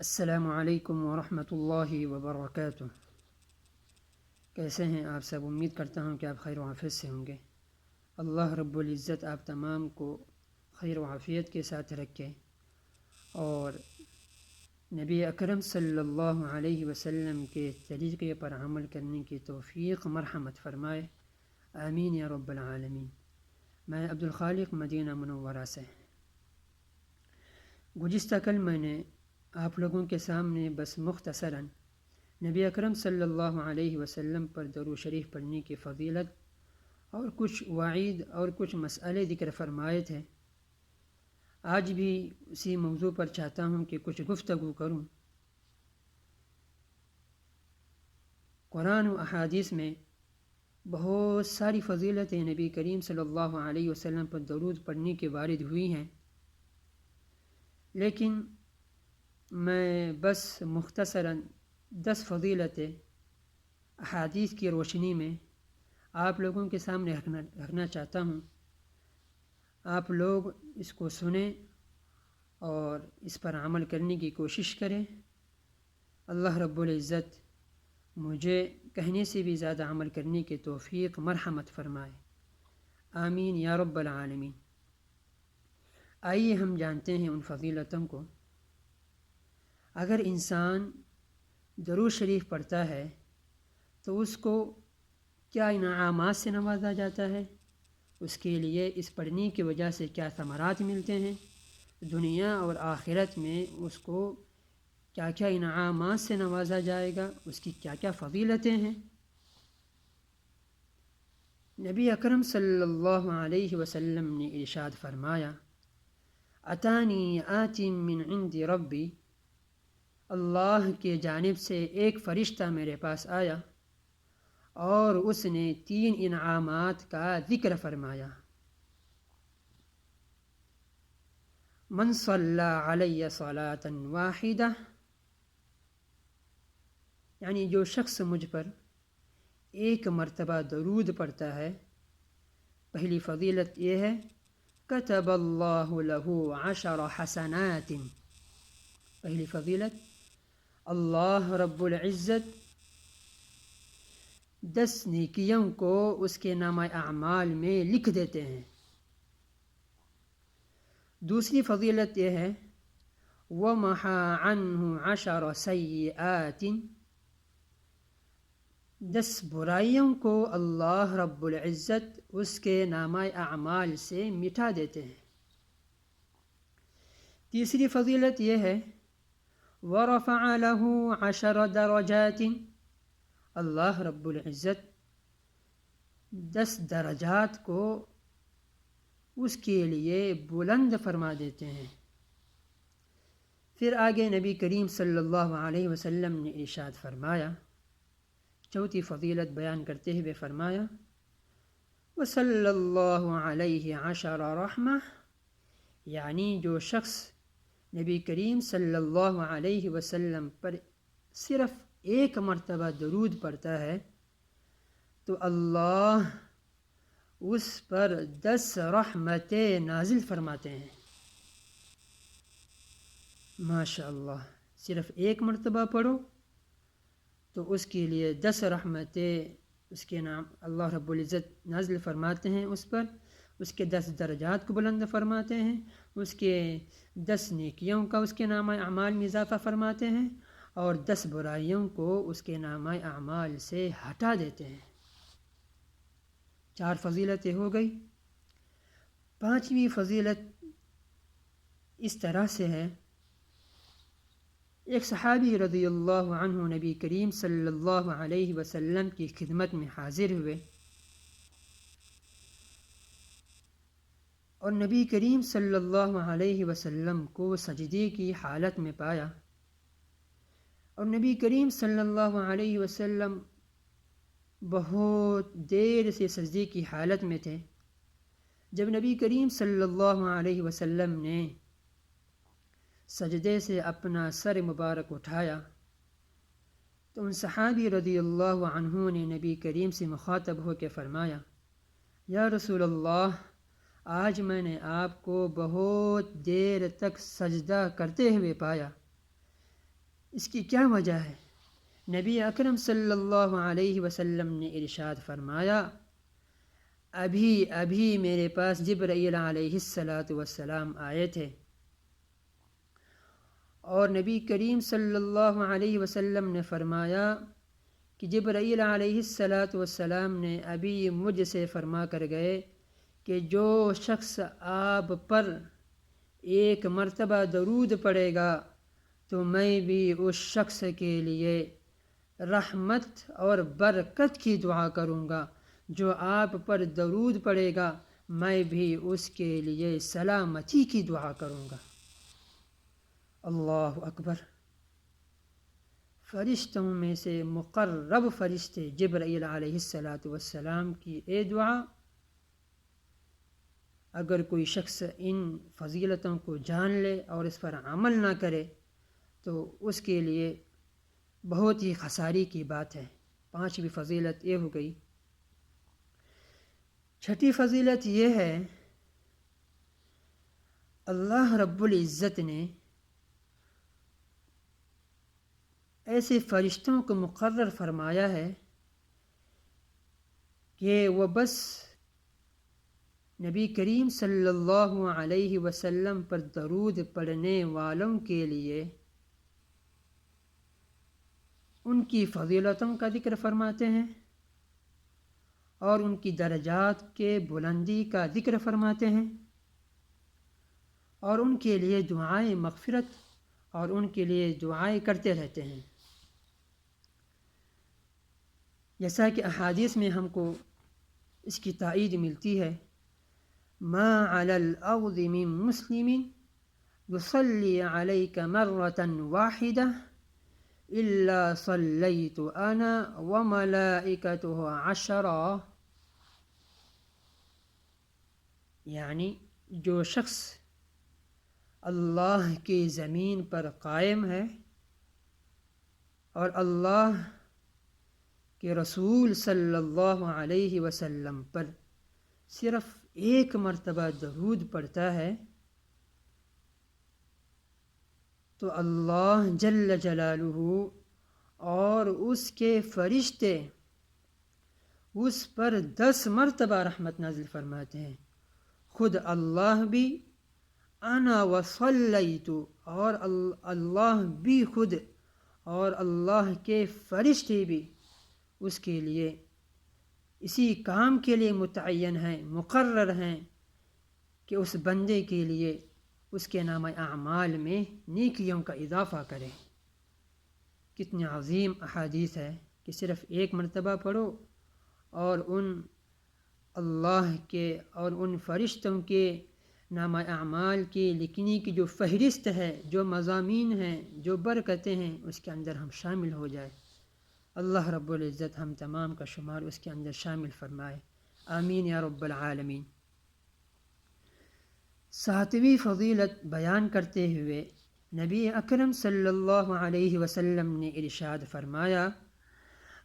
السلام علیکم ورحمۃ اللہ وبرکاتہ۔ کیسے ہیں آپ سب؟ امید کرتا ہوں کہ آپ خیر و عافیت سے ہوں گے۔ اللہ رب العزت آپ تمام کو خیر و عافیت کے ساتھ رکھے اور نبی اکرم صلی اللہ علیہ وسلم کے طریقے پر عمل کرنے کی توفیق مرحمت فرمائے، آمین یا رب العالمین۔ میں عبدالخالق مدینہ منورہ سے۔ گزشتہ کل میں نے آپ لوگوں کے سامنے بس مختصراً نبی اکرم صلی اللہ علیہ وسلم پر درود شریف پڑھنے کی فضیلت اور کچھ وعید اور کچھ مسئلے ذکر فرمائے تھے۔ آج بھی اسی موضوع پر چاہتا ہوں کہ کچھ گفتگو کروں۔ قرآن و احادیث میں بہت ساری فضیلتیں نبی کریم صلی اللہ علیہ وسلم پر درود پڑھنے کی وارد ہوئی ہیں، لیکن میں بس مختصراً 10 فضیلتیں احادیث کی روشنی میں آپ لوگوں کے سامنے رکھنا چاہتا ہوں۔ آپ لوگ اس کو سنیں اور اس پر عمل کرنے کی کوشش کریں۔ اللہ رب العزت مجھے کہنے سے بھی زیادہ عمل کرنے کی توفیق مرحمت فرمائے، آمین یا رب العالمین۔ آئیے ہم جانتے ہیں ان فضیلتوں کو۔ اگر انسان درود شریف پڑھتا ہے تو اس کو کیا انعامات سے نوازا جاتا ہے، اس کے لیے اس پڑھنے کی وجہ سے کیا ثمرات ملتے ہیں، دنیا اور آخرت میں اس کو کیا کیا انعامات سے نوازا جائے گا، اس کی کیا کیا فضیلتیں ہیں۔ نبی اکرم صلی اللہ علیہ وسلم نے ارشاد فرمایا، اتانی آتی من عند ربی، اللہ کی جانب سے ایک فرشتہ میرے پاس آیا اور اس نے 3 انعامات کا ذکر فرمایا۔ من صلی علی صلاۃ واحدہ، یعنی جو شخص مجھ پر ایک مرتبہ درود پڑھتا ہے، پہلی فضیلت یہ ہے کتب اللہ لہ 10 حسنات۔ پہلی فضیلت، اللہ رب العزت 10 نیکیوں کو اس کے نامہ اعمال میں لکھ دیتے ہیں۔ دوسری فضیلت یہ ہے وَمَحَا عَنْهُ 10 سَيِّئَاتٍ، 10 برائیوں کو اللہ رب العزت اس کے نامہ اعمال سے مٹا دیتے ہیں۔ تیسری فضیلت یہ ہے وَرَفَعَ لَهُ 10 درجات، اللہ رب العزت 10 درجات کو اس کے لیے بلند فرما دیتے ہیں۔ پھر آگے نبی کریم صلی اللہ علیہ وسلم نے ارشاد فرمایا، چوتھی فضیلت بیان کرتے ہوئے فرمایا وصلی اللہ علیہ 10 رحمہ، یعنی جو شخص نبی کریم صلی اللہ علیہ وسلم پر صرف ایک مرتبہ درود پڑھتا ہے تو اللہ اس پر 10 رحمتیں نازل فرماتے ہیں۔ ماشاء اللہ، صرف ایک مرتبہ پڑھو تو اس کے لیے 10 رحمتیں اس کے نام اللہ رب العزت نازل فرماتے ہیں، اس پر اس کے 10 درجات کو بلند فرماتے ہیں، اس کے 10 نیکیوں کا اس کے نامہ اعمال میں اضافہ فرماتے ہیں اور 10 برائیوں کو اس کے نامہ اعمال سے ہٹا دیتے ہیں۔ 4 فضیلتیں ہو گئی۔ 5ویں فضیلت اس طرح سے ہے، ایک صحابی رضی اللہ عنہ نبی کریم صلی اللہ علیہ وسلم کی خدمت میں حاضر ہوئے اور نبی کریم صلی اللہ علیہ وسلم کو سجدے کی حالت میں پایا، اور نبی کریم صلی اللہ علیہ وسلم بہت دیر سے سجدے کی حالت میں تھے۔ جب نبی کریم صلی اللہ علیہ وسلم نے سجدے سے اپنا سر مبارک اٹھایا تو ان صحابی رضی اللہ عنہ نے نبی کریم سے مخاطب ہو کے فرمایا، یا رسول اللہ، آج میں نے آپ کو بہت دیر تک سجدہ کرتے ہوئے پایا، اس کی کیا وجہ ہے؟ نبی اکرم صلی اللہ علیہ وسلم نے ارشاد فرمایا، ابھی میرے پاس جبرائیل علیہ السلام آئے تھے، اور نبی کریم صلی اللہ علیہ وسلم نے فرمایا کہ جبرائیل علیہ السلام نے ابھی مجھ سے فرما کر گئے کہ جو شخص آپ پر ایک مرتبہ درود پڑھے گا تو میں بھی اس شخص کے لیے رحمت اور برکت کی دعا کروں گا، جو آپ پر درود پڑھے گا میں بھی اس کے لیے سلامتی کی دعا کروں گا۔ اللہ اکبر! فرشتوں میں سے مقرب فرشتے جبرائیل علیہ السلام کی اے دعا، اگر کوئی شخص ان فضیلتوں کو جان لے اور اس پر عمل نہ کرے تو اس کے لیے بہت ہی خساری کی بات ہے۔ 5ویں فضیلت یہ ہو گئی۔ 6ٹھی فضیلت یہ ہے، اللہ رب العزت نے ایسے فرشتوں کو مقرر فرمایا ہے کہ وہ بس نبی کریم صلی اللہ علیہ وسلم پر درود پڑھنے والوں کے لیے ان کی فضیلتوں کا ذکر فرماتے ہیں اور ان کی درجات کے بلندی کا ذکر فرماتے ہیں، اور ان کے لیے دعائیں مغفرت اور ان کے لیے دعائیں کرتے رہتے ہیں۔ جیسا کہ احادیث میں ہم کو اس کی تائید ملتی ہے، ما علی الارض من مسلم یصلی علیک مرۃ واحدہ الا صلیت انا وملائکتہ عشرا، یعنی جو شخص اللہ کی زمین پر قائم ہے اور اللہ کہ رسول صلی اللہ علیہ وسلم پر صرف ایک مرتبہ درود پڑھتا ہے تو اللہ جل جلالہ اور اس کے فرشتے اس پر 10 مرتبہ رحمت نازل فرماتے ہیں۔ خود اللہ بھی انا وصلیت، اور اللہ بھی خود اور اللہ کے فرشتے بھی اس کے لیے اسی کام کے لیے متعین ہیں، مقرر ہیں کہ اس بندے کے لیے اس کے نامہ اعمال میں نیکیوں کا اضافہ کرے۔ کتنی عظیم احادیث ہے کہ صرف ایک مرتبہ پڑھو اور ان اللہ کے اور ان فرشتوں کے نامہ اعمال کے لکھنے کی جو فہرست ہے، جو مضامین ہیں، جو برکتیں ہیں، اس کے اندر ہم شامل ہو جائے۔ اللہ رب العزت ہم تمام کا شمار اس کے اندر شامل فرمائے، آمین یا رب العالمین۔ 7ویں فضیلت بیان کرتے ہوئے نبی اکرم صلی اللہ علیہ وسلم نے ارشاد فرمایا،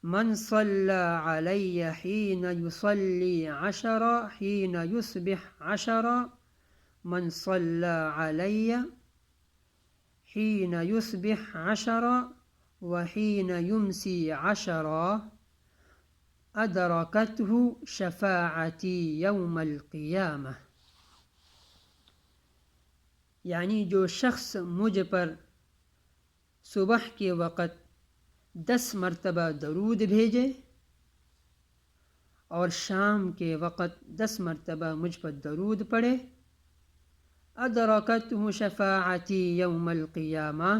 من صلی علی حین یصلی 10 حین یصبح 10 من صلی علی حین یصبح 10 وحین یمسی 10 ادرکتہ شفاعتی یوم القیامہ، یعنی جو شخص مجھ پر صبح کے وقت 10 مرتبہ درود بھیجے اور شام کے وقت 10 مرتبہ مجھ پر درود پڑھے، ادرکتہ شفاعتی یوم القیامہ،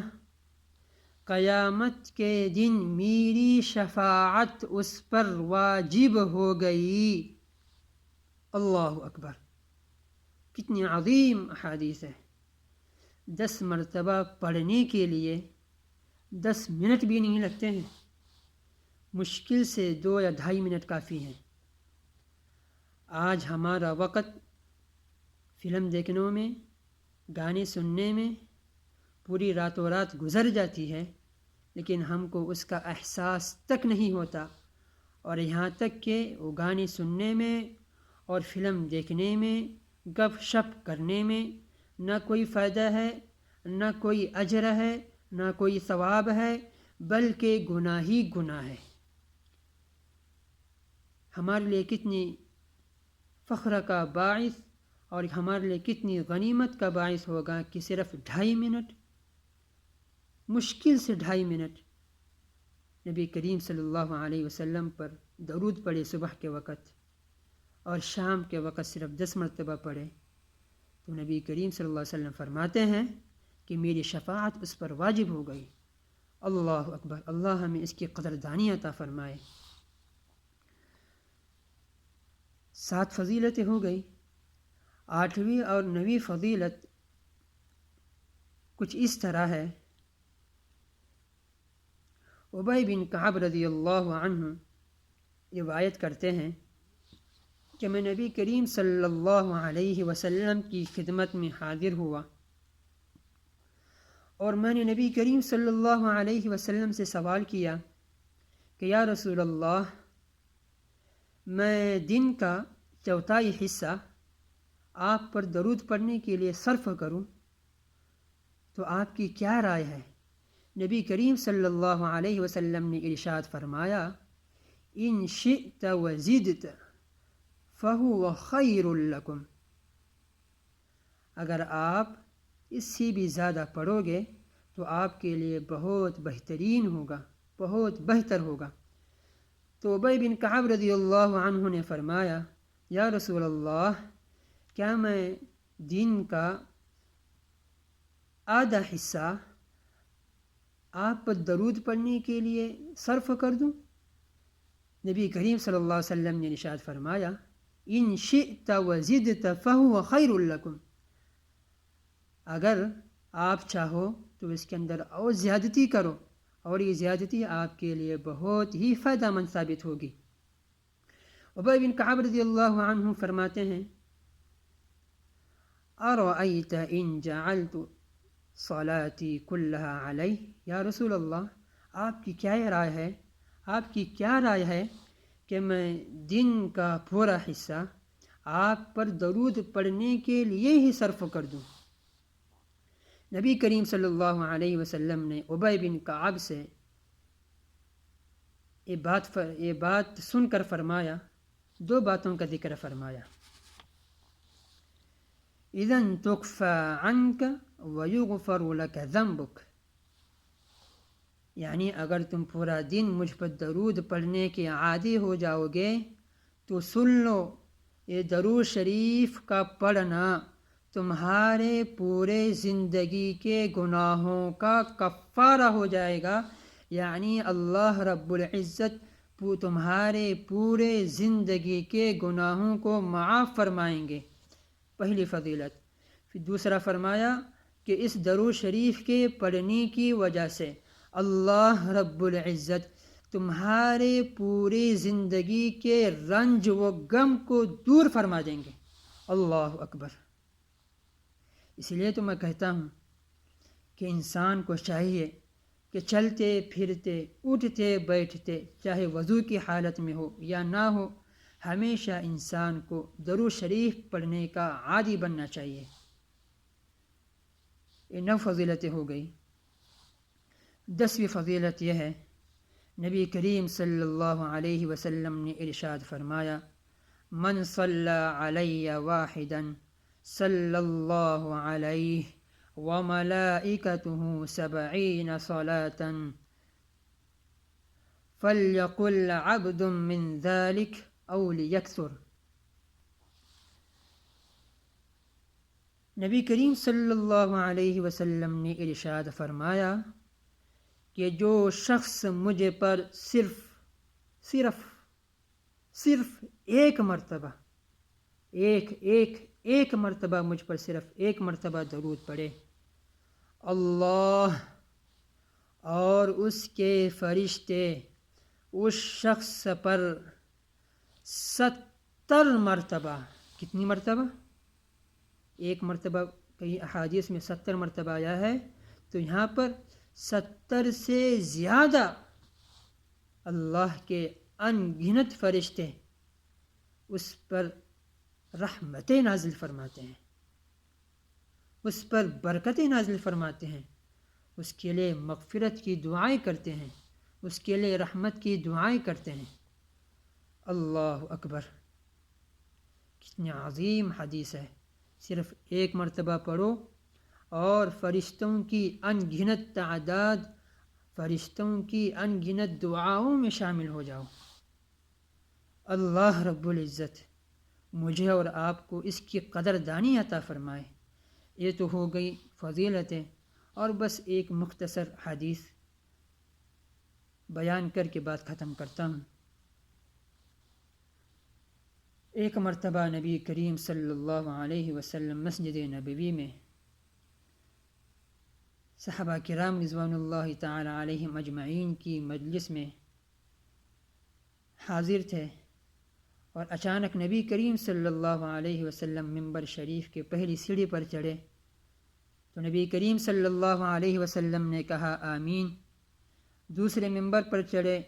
قیامت کے دن میری شفاعت اس پر واجب ہو گئی۔ اللہ اکبر! کتنی عظیم احادیث ہے۔ 10 مرتبہ پڑھنے کے لیے 10 منٹ بھی نہیں لگتے ہیں، مشکل سے 2 یا 2.5 منٹ کافی ہیں۔ آج ہمارا وقت فلم دیکھنے میں، گانے سننے میں پوری راتوں رات گزر جاتی ہے، لیکن ہم کو اس کا احساس تک نہیں ہوتا، اور یہاں تک کہ وہ گانے سننے میں اور فلم دیکھنے میں، گپ شپ کرنے میں نہ کوئی فائدہ ہے، نہ کوئی اجر ہے، نہ کوئی ثواب ہے، بلکہ گناہ ہی گناہ ہے۔ ہمارے لیے کتنی فخر کا باعث اور ہمارے لیے کتنی غنیمت کا باعث ہوگا کہ صرف 2.5 منٹ، مشکل سے 2.5 منٹ نبی کریم صلی اللہ علیہ وسلم پر درود پڑھے، صبح کے وقت اور شام کے وقت صرف 10 مرتبہ پڑھے، تو نبی کریم صلی اللہ علیہ وسلم فرماتے ہیں کہ میری شفاعت اس پر واجب ہو گئی۔ اللہ اکبر! اللہ ہمیں اس کی قدردانی عطا فرمائے۔ 7 فضیلتیں ہو گئی۔ 8ویں اور 9ویں فضیلت کچھ اس طرح ہے۔ ابی بن کعب رضی اللہ عنہ روایت کرتے ہیں کہ میں نبی کریم صلی اللہ علیہ وسلم کی خدمت میں حاضر ہوا اور میں نے نبی کریم صلی اللہ علیہ وسلم سے سوال کیا کہ یا رسول اللہ، میں دن کا 1/4 حصہ آپ پر درود پڑھنے کے لیے صرف کروں تو آپ کی کیا رائے ہے؟ نبی کریم صلی اللہ علیہ وسلم نے ارشاد فرمایا، ان شئت وزدت فہو خیر لکم، اگر آپ اس سے بھی زیادہ پڑھو گے تو آپ کے لیے بہت بہترین ہوگا، بہت بہتر ہوگا۔ تو ابی بن کعب رضی اللہ عنہ نے فرمایا، یا رسول اللہ، کیا میں دن کا آدھا حصہ آپ پر درود پڑھنے کے لیے صرف کر دوں؟ نبی کریم صلی اللہ علیہ وسلم نے ارشاد فرمایا، ان شئت وزدت فہو خیر لکم، اگر آپ چاہو تو اس کے اندر اور زیادتی کرو اور یہ زیادتی آپ کے لیے بہت ہی فائدہ مند ثابت ہوگی۔ ابی بن کعب رضی اللہ عنہ فرماتے ہیں، ارأیت ان جعلت صلاتی کلہا علیہ، یا رسول اللہ، آپ کی کیا رائے ہے، آپ کی کیا رائے ہے کہ میں دن کا پورا حصہ آپ پر درود پڑھنے کے لیے ہی صرف کر دوں؟ نبی کریم صلی اللہ علیہ وسلم نے ابی بن کعب سے یہ بات سن کر فرمایا، 2 باتوں کا ذکر فرمایا، اذن تکفی عنک ویغفر لک ذنبک، یعنی اگر تم پورا دن مجھ پر درود پڑھنے کے عادی ہو جاؤ گے تو سن لو، یہ درود شریف کا پڑھنا تمہارے پورے زندگی کے گناہوں کا کفارہ ہو جائے گا، یعنی اللہ رب العزت تمہارے پورے زندگی کے گناہوں کو معاف فرمائیں گے۔ پہلی فضیلت۔ پھر دوسرا فرمایا کہ اس درود شریف کے پڑھنے کی وجہ سے اللہ رب العزت تمہارے پوری زندگی کے رنج و غم کو دور فرما دیں گے۔ اللہ اکبر! اس لیے تو میں کہتا ہوں کہ انسان کو چاہیے کہ چلتے پھرتے اٹھتے بیٹھتے، چاہے وضو کی حالت میں ہو یا نہ ہو، ہمیشہ انسان کو درود شریف پڑھنے کا عادی بننا چاہیے۔ یہ 9 فضیلتیں ہو گئی۔ 10ویں فضیلت یہ ہے، نبی کریم صلی اللہ علیہ وسلم نے ارشاد فرمایا، من صلی علی واحدا صلی اللہ علیہ وملائکتہ 70 صلاة فلیقل عبد من ذلک او لیکثر۔ نبی کریم صلی اللہ علیہ وسلم نے ارشاد فرمایا کہ جو شخص مجھے پر صرف ایک مرتبہ ایک مرتبہ مجھ پر صرف ایک مرتبہ درود پڑھے، اللہ اور اس کے فرشتے اس شخص پر 70 مرتبہ، کتنی مرتبہ؟ ایک مرتبہ کئی احادیث میں 70 مرتبہ آیا ہے، تو یہاں پر 70 سے زیادہ اللہ کے ان گنت فرشتے اس پر رحمتیں نازل فرماتے ہیں، اس پر برکتیں نازل فرماتے ہیں، اس کے لیے مغفرت کی دعائیں کرتے ہیں، اس کے لیے رحمت کی دعائیں کرتے ہیں۔ اللہ اکبر، کتنی عظیم حدیث ہے۔ صرف ایک مرتبہ پڑھو اور فرشتوں کی ان گنت تعداد، فرشتوں کی ان گنت دعاؤں میں شامل ہو جاؤ۔ اللہ رب العزت مجھے اور آپ کو اس کی قدردانی عطا فرمائے۔ یہ تو ہو گئی فضیلتیں، اور بس ایک مختصر حدیث بیان کر کے بات ختم کرتا ہوں۔ ایک مرتبہ نبی کریم صلی اللہ علیہ وسلم مسجد نبوی میں صحابہ کرام رضوان اللہ تعالی علیہم اجمعین کی مجلس میں حاضر تھے، اور اچانک نبی کریم صلی اللہ علیہ وسلم منبر شریف کے پہلی سیڑھی پر چڑھے تو نبی کریم صلی اللہ علیہ وسلم نے کہا آمین۔ دوسرے منبر پر چڑھے،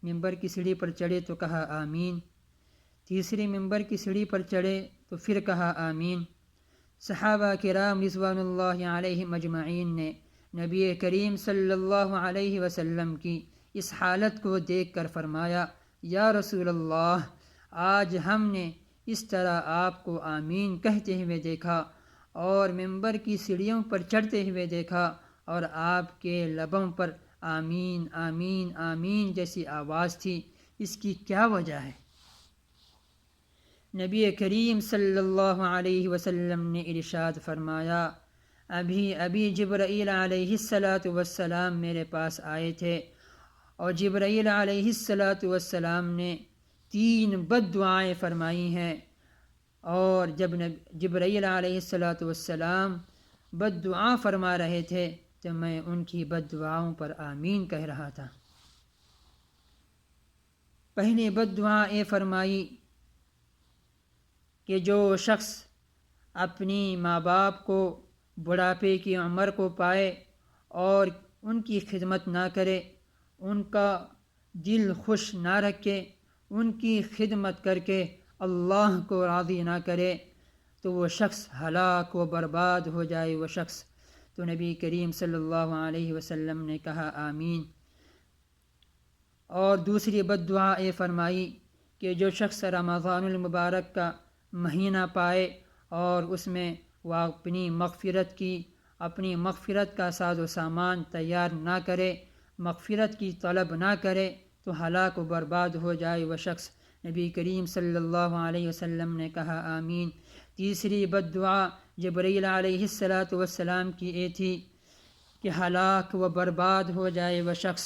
منبر کی سیڑھی پر چڑھے تو کہا آمین۔ تیسری منبر کی سیڑھی پر چڑھے تو پھر کہا آمین۔ صحابہ کرام رضوان اللہ علیہم اجمعین نے نبی کریم صلی اللہ علیہ وسلم کی اس حالت کو دیکھ کر فرمایا، یا رسول اللہ، آج ہم نے اس طرح آپ کو آمین کہتے ہوئے دیکھا اور منبر کی سیڑھیوں پر چڑھتے ہوئے دیکھا، اور آپ کے لبوں پر آمین آمین آمین جیسی آواز تھی، اس کی کیا وجہ ہے؟ نبی کریم صلی اللہ علیہ وسلم نے ارشاد فرمایا، ابھی جبرائیل علیہ السلام میرے پاس آئے تھے، اور جبرائیل علیہ السلام نے 3 بد دعائیں فرمائی ہیں، اور جب جبرائیل علیہ السلام بد دعا فرما رہے تھے تو میں ان کی بد دعاؤں پر آمین کہہ رہا تھا۔ پہلی بد دعا یہ فرمائی کہ جو شخص اپنی ماں باپ کو بڑھاپے کی عمر کو پائے اور ان کی خدمت نہ کرے، ان کا دل خوش نہ رکھے، ان کی خدمت کر کے اللہ کو راضی نہ کرے، تو وہ شخص ہلاک و برباد ہو جائے وہ شخص۔ تو نبی کریم صلی اللہ علیہ وسلم نے کہا آمین۔ اور دوسری بد دعا یہ فرمائی کہ جو شخص رمضان المبارک کا مہینہ پائے اور اس میں وہ اپنی مغفرت کا ساز و سامان تیار نہ کرے، مغفرت کی طلب نہ کرے، تو ہلاک و برباد ہو جائے وہ شخص۔ نبی کریم صلی اللہ علیہ وسلم نے کہا آمین۔ تیسری بد دعا جبرائیل علیہ السلام کی یہ تھی کہ ہلاک و برباد ہو جائے وہ شخص،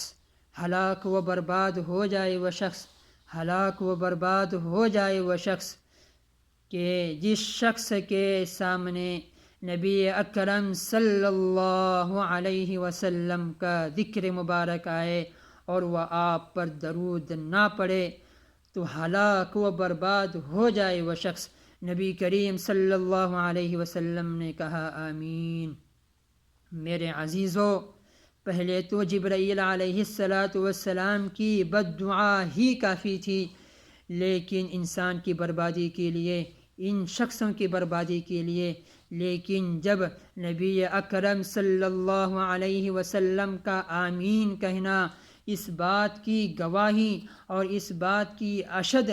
ہلاک و برباد ہو جائے وہ شخص، ہلاک و برباد ہو جائے وہ شخص کہ جس شخص کے سامنے نبی اکرم صلی اللہ علیہ وسلم کا ذکر مبارک آئے اور وہ آپ پر درود نہ پڑے تو ہلاک و برباد ہو جائے وہ شخص۔ نبی کریم صلی اللہ علیہ وسلم نے کہا آمین۔ میرے عزیزو، پہلے تو جبرائیل علیہ السلام کی بد دعا ہی کافی تھی، لیکن انسان کی بربادی کے لیے، ان شخصوں کی بربادی کے لیے، لیکن جب نبی اکرم صلی اللہ علیہ وسلم کا آمین کہنا اس بات کی گواہی اور اس بات کی اشد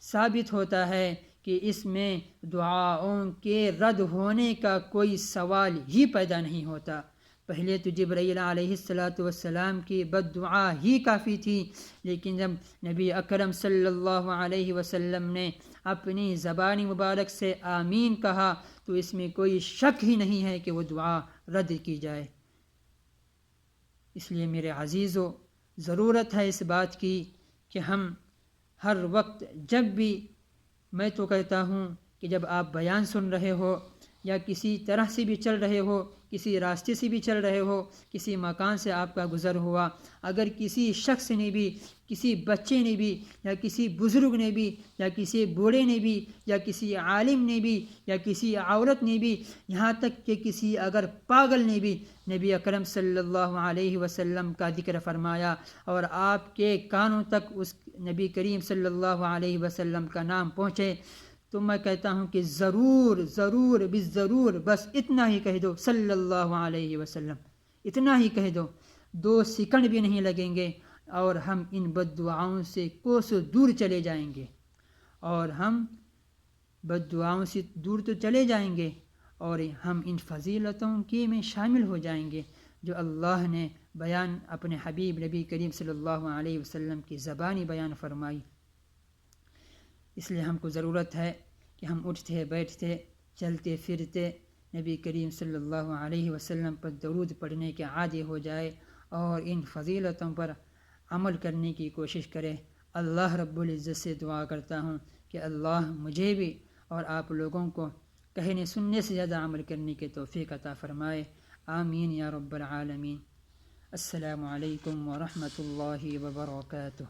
ثابت ہوتا ہے کہ اس میں دعاؤں کے رد ہونے کا کوئی سوال ہی پیدا نہیں ہوتا۔ پہلے تو جبرائیل علیہ السلام کی بد دعا ہی کافی تھی، لیکن جب نبی اکرم صلی اللہ علیہ وسلم نے اپنی زبان مبارک سے آمین کہا تو اس میں کوئی شک ہی نہیں ہے کہ وہ دعا رد کی جائے۔ اس لیے میرے عزیزو، ضرورت ہے اس بات کی کہ ہم ہر وقت، جب بھی، میں تو کہتا ہوں کہ جب آپ بیان سن رہے ہو یا کسی طرح سے بھی چل رہے ہو، کسی راستے سے بھی چل رہے ہو، کسی مکان سے آپ کا گزر ہوا، اگر کسی شخص نے بھی، کسی بچے نے بھی، یا کسی بزرگ نے بھی، یا کسی بوڑھے نے بھی، یا کسی عالم نے بھی، یا کسی عورت نے بھی، یہاں تک کہ کسی اگر پاگل نے بھی نبی اکرم صلی اللہ علیہ وسلم کا ذکر فرمایا اور آپ کے کانوں تک اس نبی کریم صلی اللہ علیہ وسلم کا نام پہنچے، تو میں کہتا ہوں کہ ضرور ضرور بالضرور بس اتنا ہی کہہ دو صلی اللہ علیہ وسلم، اتنا ہی کہہ دو، 2 سیکنڈ بھی نہیں لگیں گے اور ہم ان بد دعاؤں سے کوسوں دور چلے جائیں گے، اور ہم بد دعاؤں سے دور تو چلے جائیں گے اور ہم ان فضیلتوں کی میں شامل ہو جائیں گے جو اللہ نے بیان اپنے حبیب نبی کریم صلی اللہ علیہ وسلم کی زبانی بیان فرمائی۔ اس لیے ہم کو ضرورت ہے کہ ہم اٹھتے بیٹھتے چلتے پھرتے نبی کریم صلی اللہ علیہ وسلم پر درود پڑھنے کے عادی ہو جائے اور ان فضیلتوں پر عمل کرنے کی کوشش کرے۔ اللہ رب العزت سے دعا کرتا ہوں کہ اللہ مجھے بھی اور آپ لوگوں کو کہنے سننے سے زیادہ عمل کرنے کی توفیق عطا فرمائے، آمین یا رب العالمین۔ السلام علیکم ورحمۃ اللہ وبرکاتہ۔